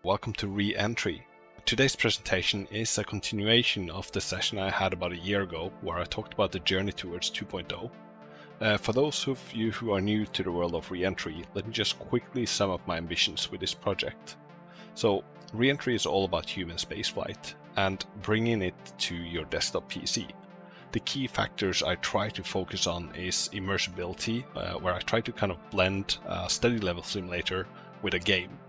Welcome to Reentry. Today's presentation is a continuation of the session I had about a year ago, where I talked about the journey towards 2.0. For those of you who are new to the world of Reentry, let me just quickly sum up my ambitions with this project. So, Reentry is all about human spaceflight and bringing it to your desktop PC. The key factors I try to focus on is immersibility, where I try to kind of blend a study level simulator with a game.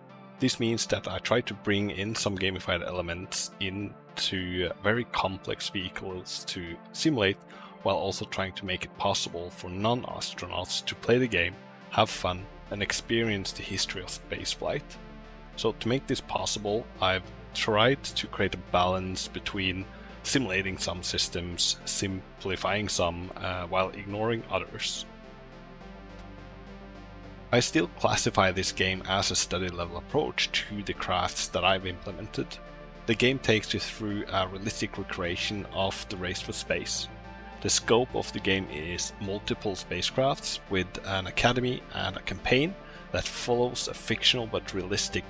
This means that I try to bring in some gamified elements into very complex vehicles to simulate, while also trying to make it possible for non-astronauts to play the game, have fun, and experience the history of spaceflight. So to make this possible, I've tried to create a balance between simulating some systems, simplifying some, while ignoring others. I still classify this game as a study level approach to the crafts that I've implemented. The game takes you through a realistic recreation of the race for space. The scope of the game is multiple spacecrafts with an academy and a campaign that follows a fictional but realistic,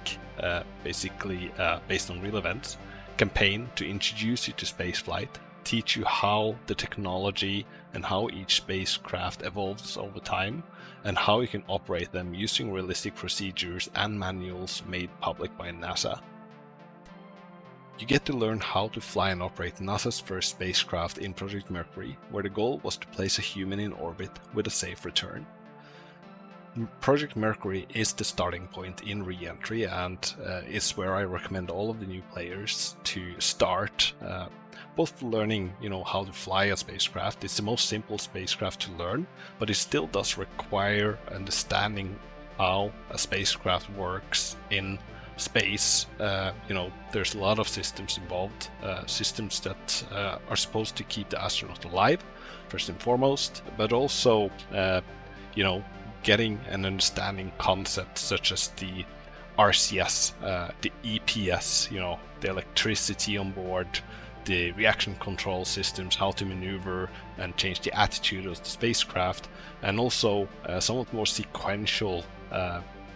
basically based on real events, campaign to introduce you to spaceflight, teach you how the technology and how each spacecraft evolves over time, and how you can operate them using realistic procedures and manuals made public by NASA. You get to learn how to fly and operate NASA's first spacecraft in Project Mercury, where the goal was to place a human in orbit with a safe return. Project Mercury is the starting point in Reentry, and is where I recommend all of the new players to start, both learning, how to fly a spacecraft. It's the most simple spacecraft to learn, but it still does require understanding how a spacecraft works in space. There's a lot of systems involved, systems that are supposed to keep the astronaut alive, first and foremost, but also, getting and understanding concepts such as the RCS, the EPS, the electricity on board, the reaction control systems, how to maneuver and change the attitude of the spacecraft, and also somewhat more sequential,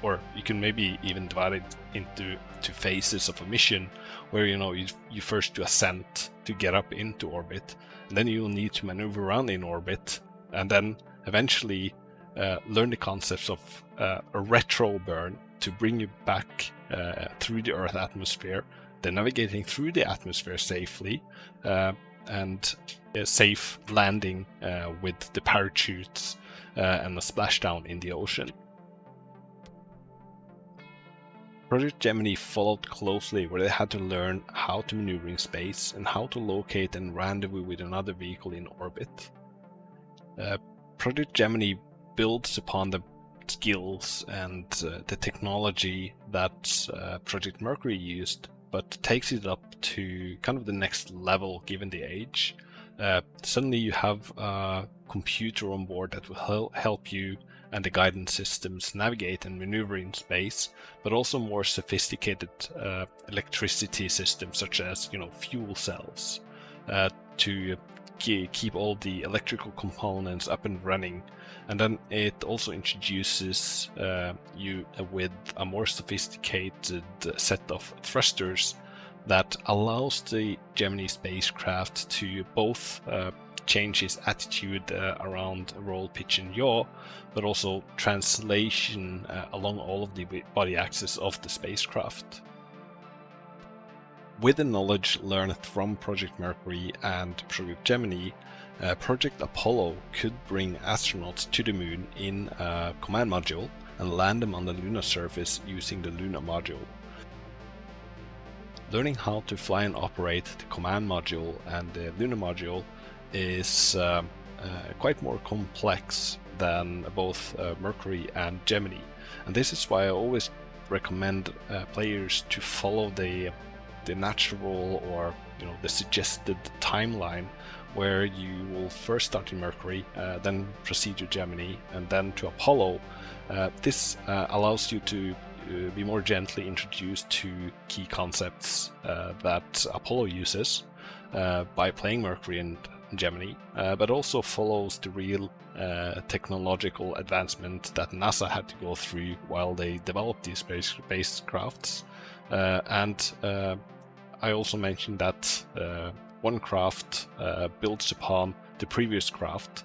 or you can maybe even divide it into phases of a mission, where you first do ascent to get up into orbit, and then you'll need to maneuver around in orbit, and then eventually learn the concepts of a retro burn to bring you back through the Earth atmosphere, then navigating through the atmosphere safely, and a safe landing with the parachutes and a splashdown in the ocean. Project Gemini followed closely, where they had to learn how to maneuver in space and how to locate and rendezvous with another vehicle in orbit. Project Gemini builds upon the skills and the technology that Project Mercury used, but takes it up to kind of the next level given the age. Suddenly you have a computer on board that will help you and the guidance systems navigate and maneuver in space, but also more sophisticated electricity systems such as fuel cells to keep all the electrical components up and running. And then it also introduces you with a more sophisticated set of thrusters that allows the Gemini spacecraft to both change its attitude around roll, pitch and yaw, but also translation along all of the body axis of the spacecraft. With the knowledge learned from Project Mercury and Project Gemini, Project Apollo could bring astronauts to the moon in a command module and land them on the lunar surface using the lunar module. Learning how to fly and operate the command module and the lunar module is quite more complex than both Mercury and Gemini, and this is why I always recommend players to follow the natural, or the suggested timeline, where you will first start in Mercury, then proceed to Gemini, and then to Apollo. This allows you to be more gently introduced to key concepts that Apollo uses by playing Mercury and Gemini, but also follows the real technological advancement that NASA had to go through while they developed these spacecrafts. And I also mentioned that one craft builds upon the previous craft,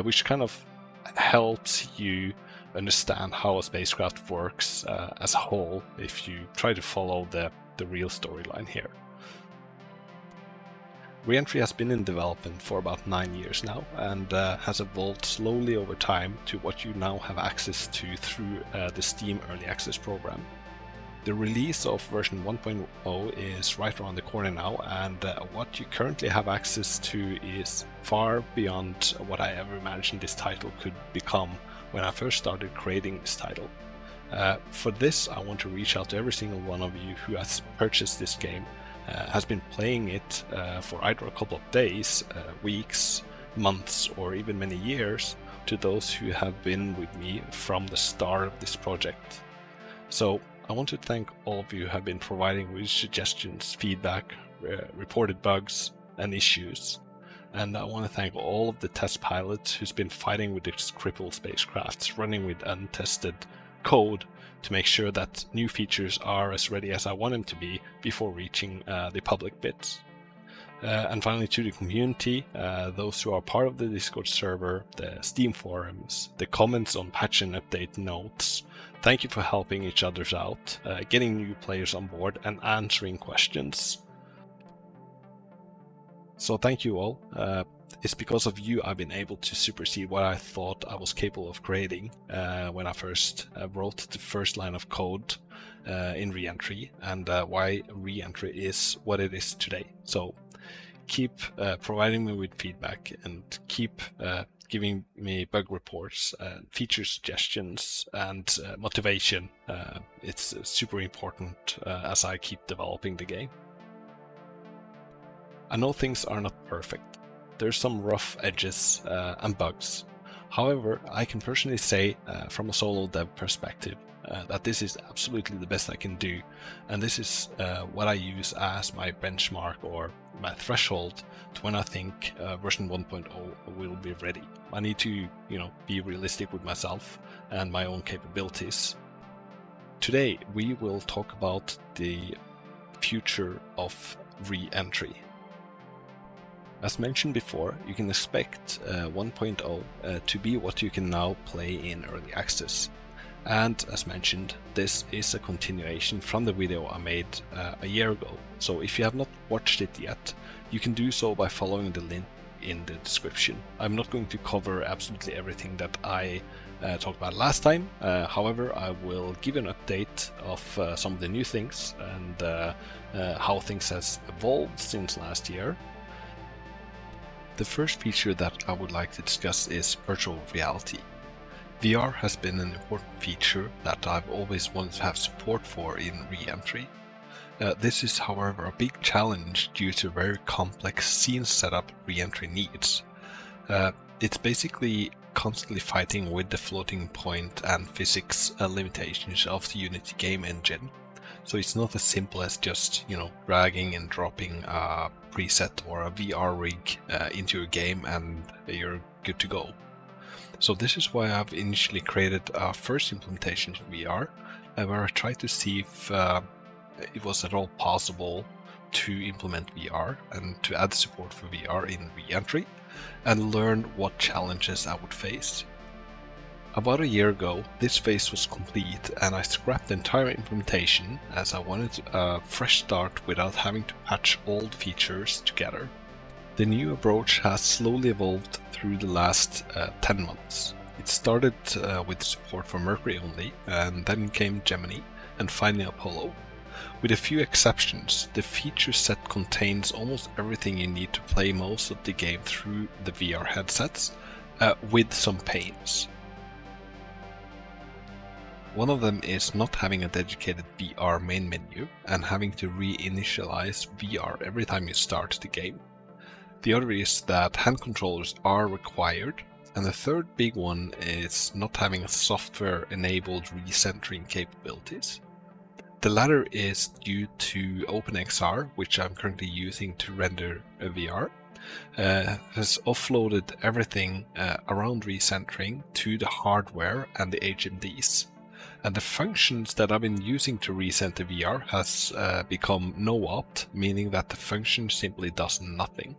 which kind of helps you understand how a spacecraft works as a whole if you try to follow the real storyline here. Reentry has been in development for about 9 years now and has evolved slowly over time to what you now have access to through the Steam Early Access program. The release of version 1.0 is right around the corner now, and what you currently have access to is far beyond what I ever imagined this title could become when I first started creating this title. For this, I want to reach out to every single one of you who has purchased this game, has been playing it for either a couple of days, weeks, months, or even many years, to those who have been with me from the start of this project. So I want to thank all of you who have been providing with suggestions, feedback, reported bugs and issues. And I want to thank all of the test pilots who's been fighting with these crippled spacecrafts, running with untested code to make sure that new features are as ready as I want them to be before reaching the public bits. And finally, to the community, those who are part of the Discord server, the Steam forums, the comments on patch and update notes, thank you for helping each other out, getting new players on board and answering questions. So thank you all. It's because of you I've been able to supersede what I thought I was capable of creating when I first wrote the first line of code in Reentry, and why Reentry is what it is today. So keep providing me with feedback and keep giving me bug reports, feature suggestions, and motivation. It's super important as I keep developing the game. I know things are not perfect. There's some rough edges and bugs. However, I can personally say from a solo dev perspective that this is absolutely the best I can do, and this is what I use as my benchmark or my threshold to when I think version 1.0 will be ready. I need to, be realistic with myself and my own capabilities. Today we will talk about the future of Reentry. As mentioned before, you can expect 1.0 to be what you can now play in early access. And as mentioned, this is a continuation from the video I made a year ago. So if you have not watched it yet, you can do so by following the link in the description. I'm not going to cover absolutely everything that I talked about last time. However, I will give an update of some of the new things and how things has evolved since last year. The first feature that I would like to discuss is virtual reality. VR has been an important feature that I've always wanted to have support for in Reentry. This is, however, a big challenge due to very complex scene setup Reentry needs. It's basically constantly fighting with the floating point and physics limitations of the Unity game engine. So it's not as simple as just, dragging and dropping a preset or a VR rig into your game and you're good to go. So this is why I've initially created a first implementation of VR, where I tried to see if it was at all possible to implement VR and to add support for VR in Reentry and learn what challenges I would face. About a year ago, this phase was complete and I scrapped the entire implementation as I wanted a fresh start without having to patch old features together. The new approach has slowly evolved through the last 10 months. It started with support for Mercury only, and then came Gemini, and finally Apollo. With a few exceptions, the feature set contains almost everything you need to play most of the game through the VR headsets, with some pains. One of them is not having a dedicated VR main menu and having to reinitialize VR every time you start the game. The other is that hand controllers are required, and the third big one is not having a software-enabled recentering capabilities. The latter is due to OpenXR, which I'm currently using to render a VR, has offloaded everything around recentering to the hardware and the HMDs. And the functions that I've been using to recenter VR has become no-opt, meaning that the function simply does nothing.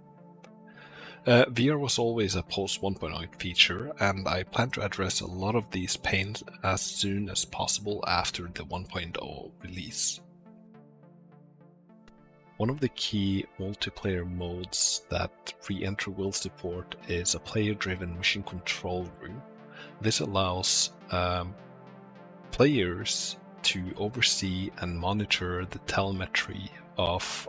VR was always a post 1.0 feature, and I plan to address a lot of these pains as soon as possible after the 1.0 release. One of the key multiplayer modes that Reentry will support is a player-driven mission control room. This allows players to oversee and monitor the telemetry of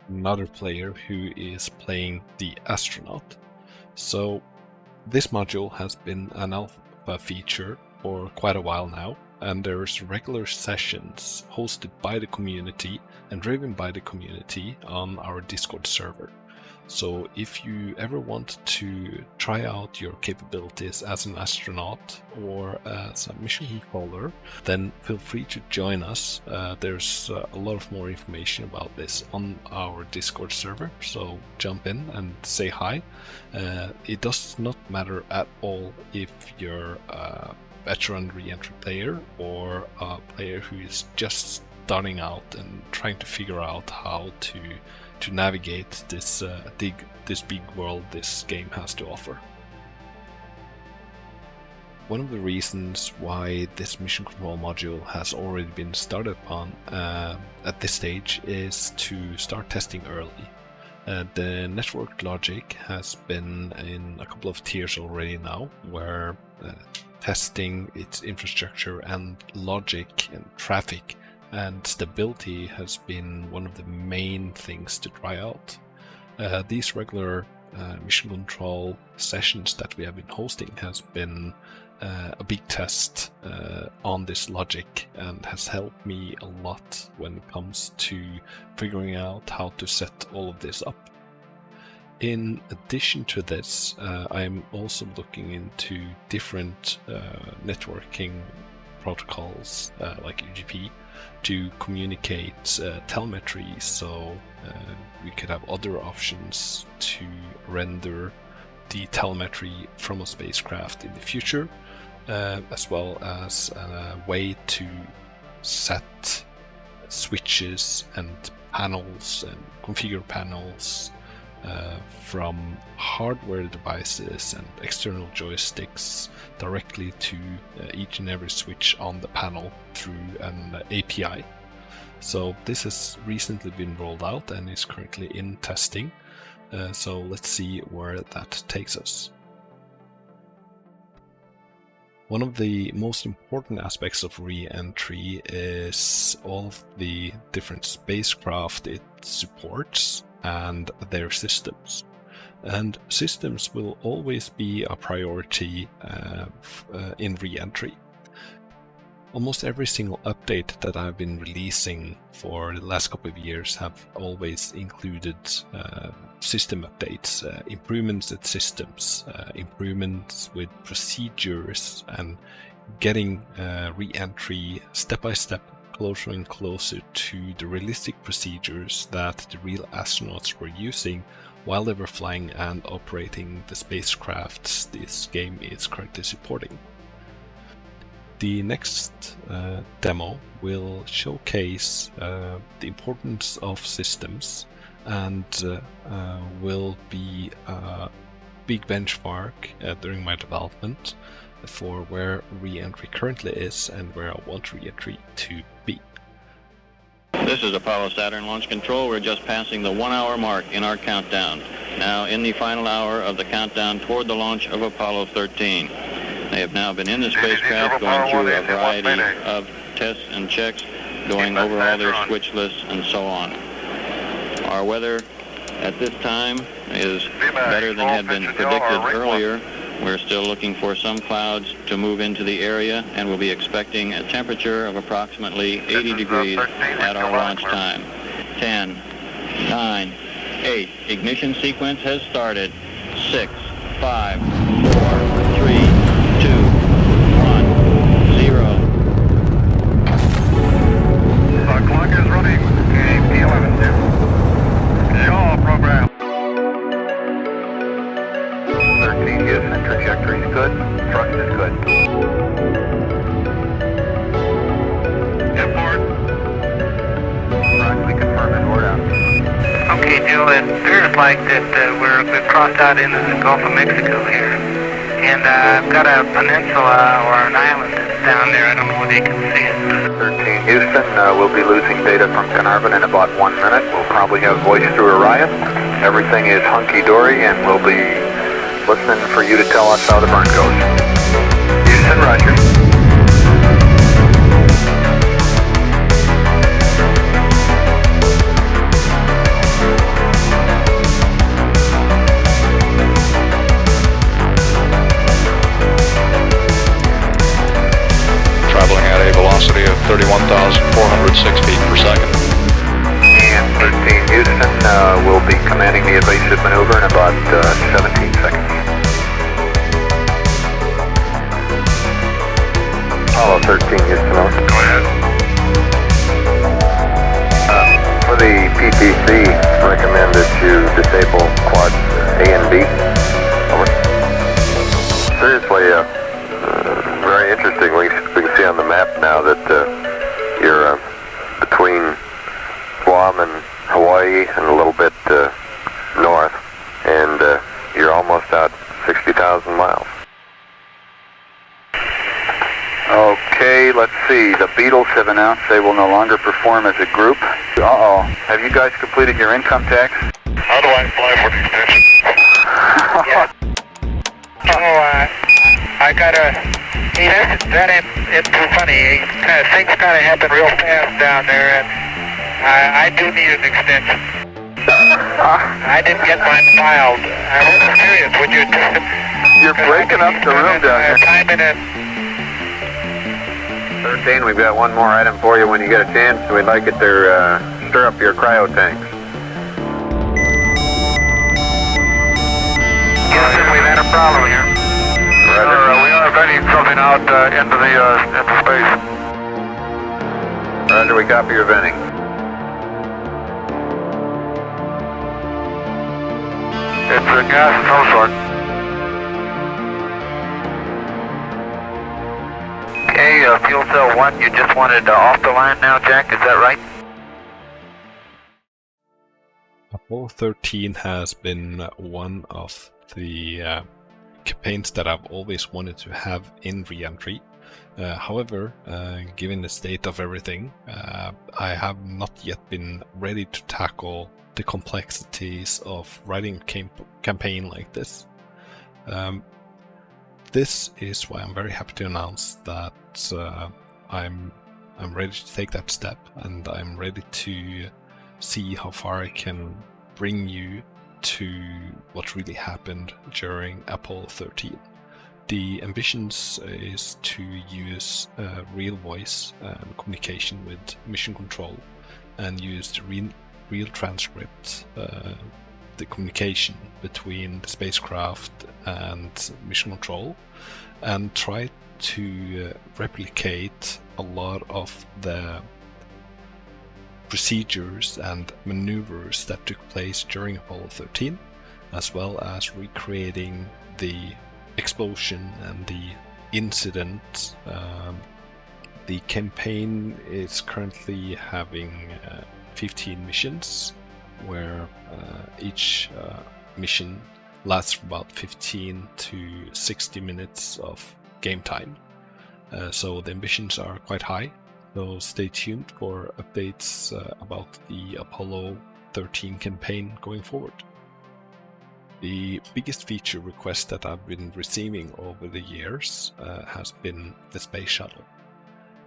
another player who is playing the astronaut. So this module has been an alpha feature for quite a while now, and there's regular sessions hosted by the community and driven by the community on our Discord server. So if you ever want to try out your capabilities as an astronaut or as a mission controller, then feel free to join us. There's a lot of more information about this on our Discord server, so jump in and say hi. It does not matter at all if you're a veteran Reentry player or a player who is just starting out and trying to figure out how to navigate this big world this game has to offer. One of the reasons why this mission control module has already been started on at this stage is to start testing early. The network logic has been in a couple of tiers already now, where testing its infrastructure and logic and traffic and stability has been one of the main things to try out. These regular mission control sessions that we have been hosting has been a big test on this logic and has helped me a lot when it comes to figuring out how to set all of this up. In addition to this, I'm also looking into different networking protocols like UGP to communicate telemetry, so we could have other options to render the telemetry from a spacecraft in the future, as well as a way to set switches and panels and configure panels from hardware devices and external joysticks directly to each and every switch on the panel through an API. So this has recently been rolled out and is currently in testing. So let's see where that takes us. One of the most important aspects of Reentry is all of the different spacecraft it supports and their systems. And systems will always be a priority in Reentry. Almost every single update that I've been releasing for the last couple of years have always included system updates, improvements at systems, improvements with procedures, and getting Reentry step by step closer and closer to the realistic procedures that the real astronauts were using while they were flying and operating the spacecrafts this game is currently supporting. The next demo will showcase the importance of systems and will be a big benchmark during my development for where Reentry currently is and where I want Reentry to be. This is Apollo Saturn Launch Control. We're just passing the 1 hour mark in our countdown. Now in the final hour of the countdown toward the launch of Apollo 13. They have now been in the spacecraft going through a variety of tests and checks, going over all their switch lists and so on. Our weather at this time is better than had been predicted earlier. We're still looking for some clouds to move into the area, and we'll be expecting a temperature of approximately 80 degrees at our launch time. 10, 9, 8. Ignition sequence has started. 6, 5, 4, 3, 2, 1, 0. The clock is running. AP11. Shaw program. 13 is trajectory is good. Thrust is good. Okay, Joe, it appears like that we've crossed out into the Gulf of Mexico here. And I've got a peninsula or an island that's down there. I don't know whether you can see it. 13 Houston, we'll be losing data from Carnarvon in about 1 minute. We'll probably have voice through Orion. Everything is hunky-dory, and we'll be listening for you to tell us how the burn goes. Houston, roger. Traveling at a velocity of 31,406 feet per second. And 13 Houston, we'll be commanding the evasive maneuver in about 17 seconds. Apollo 13 Houston, over. Go ahead. For the PTC, recommend that you disable quads A and B. Over. Seriously, very interesting. We can see on the map now that you're between Guam and Hawaii and a little bit north, and you're almost out 60,000 miles. Okay, let's see. The Beatles have announced they will no longer perform as a group. Uh-oh. Have you guys completed your income tax? How do I apply for the extension? I gotta. It's too funny. Things kind of happen real fast down there, and I do need an extension. I didn't get mine filed. I was curious. Would you just? You're breaking up the room down here. Time in it. 13, we've got one more item for you when you get a chance. We'd like it to stir up your cryo tanks. Houston, we've had a problem here. We are venting something out into space. Roger, we copy your venting. It's a gas of some sort. Okay, fuel cell 1, you just wanted off the line now, Jack, is that right? Apollo 13 has been one of the campaigns that I've always wanted to have in Reentry. However, given the state of everything, I have not yet been ready to tackle the complexities of writing a campaign like this. This is why I'm very happy to announce that I'm ready to take that step, and I'm ready to see how far I can bring you to what really happened during Apollo 13. The ambitions is to use real voice communication with mission control and use the real transcript, the communication between the spacecraft and mission control, and try to replicate a lot of the procedures and maneuvers that took place during Apollo 13, as well as recreating the explosion and the incident. The campaign is currently having 15 missions, where each mission lasts for about 15 to 60 minutes of game time. So the ambitions are quite high. So stay tuned for updates about the Apollo 13 campaign going forward. The biggest feature request that I've been receiving over the years has been the space shuttle.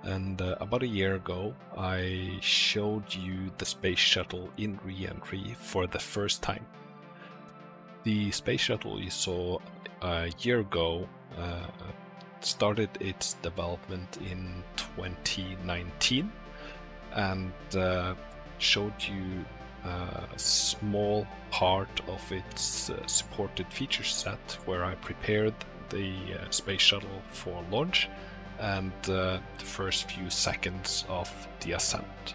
And about a year ago, I showed you the space shuttle in Reentry for the first time. The space shuttle you saw a year ago started its development in 2019 and showed you a small part of its supported feature set, where I prepared the space shuttle for launch and the first few seconds of the ascent.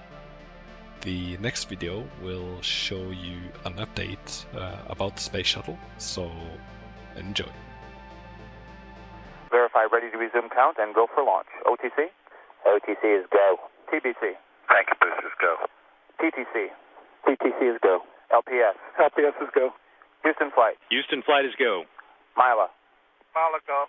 The next video will show you an update about the space shuttle, so enjoy. Verify ready to resume count and go for launch. OTC? OTC is go. TBC? Thank you, boosters, go. TTC? TTC is go. LPS. LPS is go. Houston flight. Houston flight is go. Mila. Mila, go.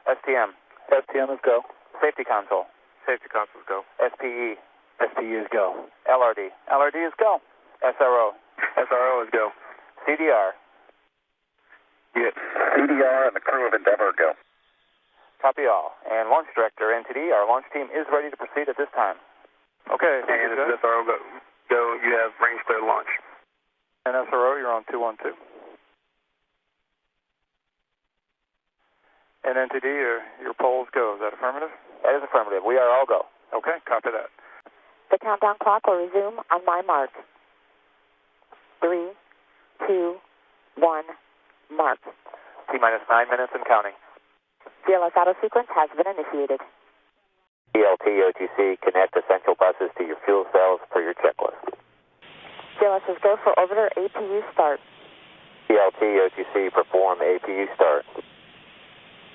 STM. STM is go. Safety console. Safety console, go. SPE. SPE is go. LRD. LRD is go. SRO. SRO is go. CDR. Yes. CDR and the crew of Endeavor, go. Copy all. And launch director, NTD, our launch team is ready to proceed at this time. Okay, and this is SRO, go. You have range clear to launch. And SRO, you're on 212. And NTD, your polls go. Is that affirmative? That is affirmative. We are all go. Okay, copy that. The countdown clock will resume on my mark. 3, 2, 1, mark. T-minus 9 minutes and counting. VLS auto sequence has been initiated. ELT OTC, connect essential buses to your fuel cells per your checklist. VLS is go for orbiter APU start. ELT OTC, perform APU start.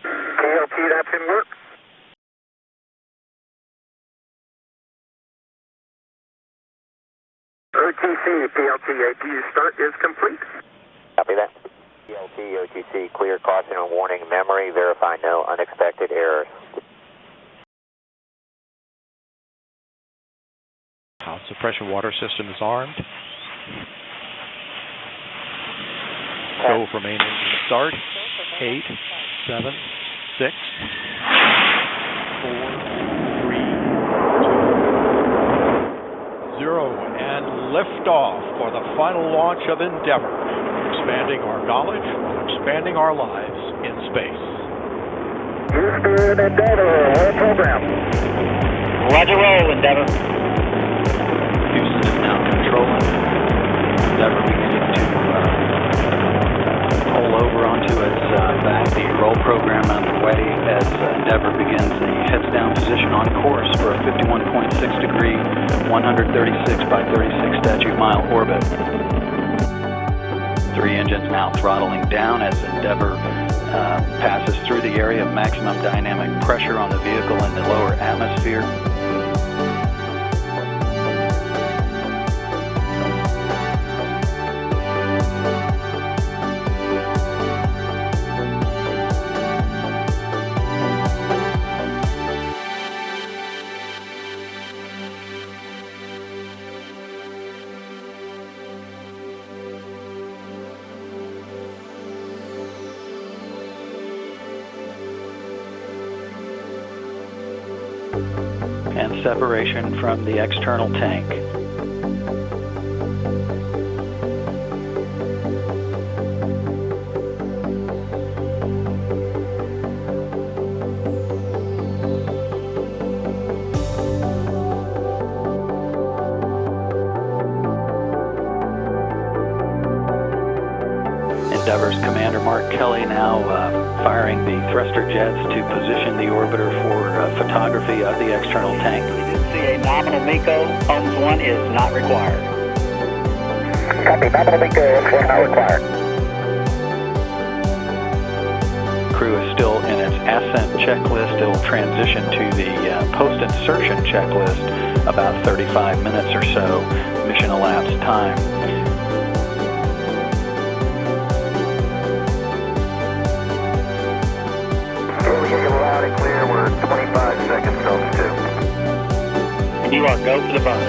KLT, that's in work. OTC, PLT, APU start is complete. Copy that. ELT OTC, clear, caution and warning, memory, verify no unexpected errors. Pound suppression water system is armed. Go for main engine start. 8, 7, 6, 4, 3, 2, 0, and liftoff for the final launch of Endeavor, expanding our knowledge while expanding our lives in space. Houston, Endeavor, roll program. Roger, roll, Endeavor. Houston is now controlling. Endeavor beginning to roll over onto its back. The roll program underway as Endeavor begins the heads down position on course for a 51.6 degree, 136 by 36 statute mile orbit. 3 engines now throttling down as Endeavor passes through the area of maximum dynamic pressure on the vehicle in the lower atmosphere. And separation from the external tank. Endeavor's Commander Mark Kelly now firing the thruster jets to position the orbiter for photography of the external tank. We did see a nominal MECO. Ohms 1 is not required. Copy, nominal MECO, Ohms 1 not required. Crew is still in its ascent checklist. It'll transition to the post-insertion checklist about 35 minutes or so, mission elapsed time. Loud and clear, we're 25 seconds altitude. And you are go for the bus.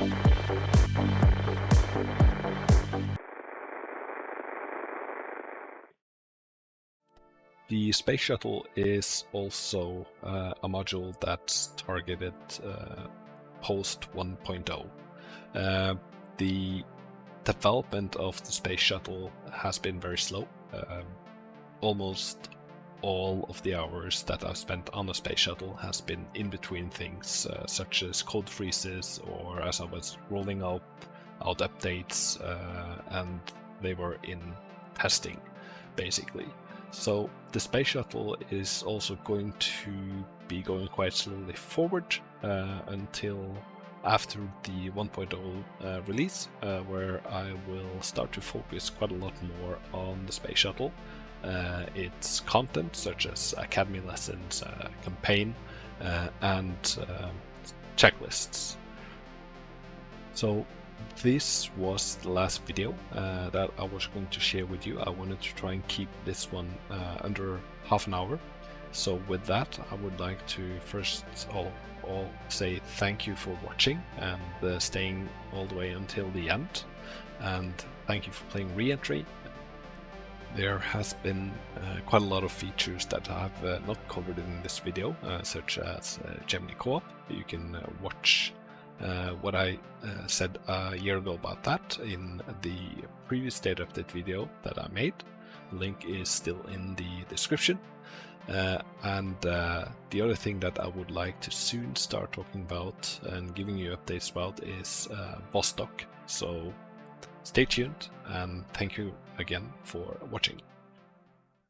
The Space Shuttle is also a module that's targeted post 1.0. The development of the Space Shuttle has been very slow. Almost all of the hours that I've spent on the Space Shuttle has been in between things, such as code freezes, or as I was rolling out updates, and they were in testing, basically. So the Space Shuttle is also going to be going quite slowly forward until after the 1.0 release, where I will start to focus quite a lot more on the Space Shuttle, its content such as academy lessons, campaign, and checklists. So this was the last video that I was going to share with you. I wanted to try and keep this one under half an hour. So with that, I would like to first all say thank you for watching and staying all the way until the end. And thank you for playing Reentry. There has been quite a lot of features that I have not covered in this video, such as Gemini Co-op. You can watch what I said a year ago about that in the previous data update video that I made. The link is still in the description. And the other thing that I would like to soon start talking about and giving you updates about is Vostok. So stay tuned, and thank you again for watching.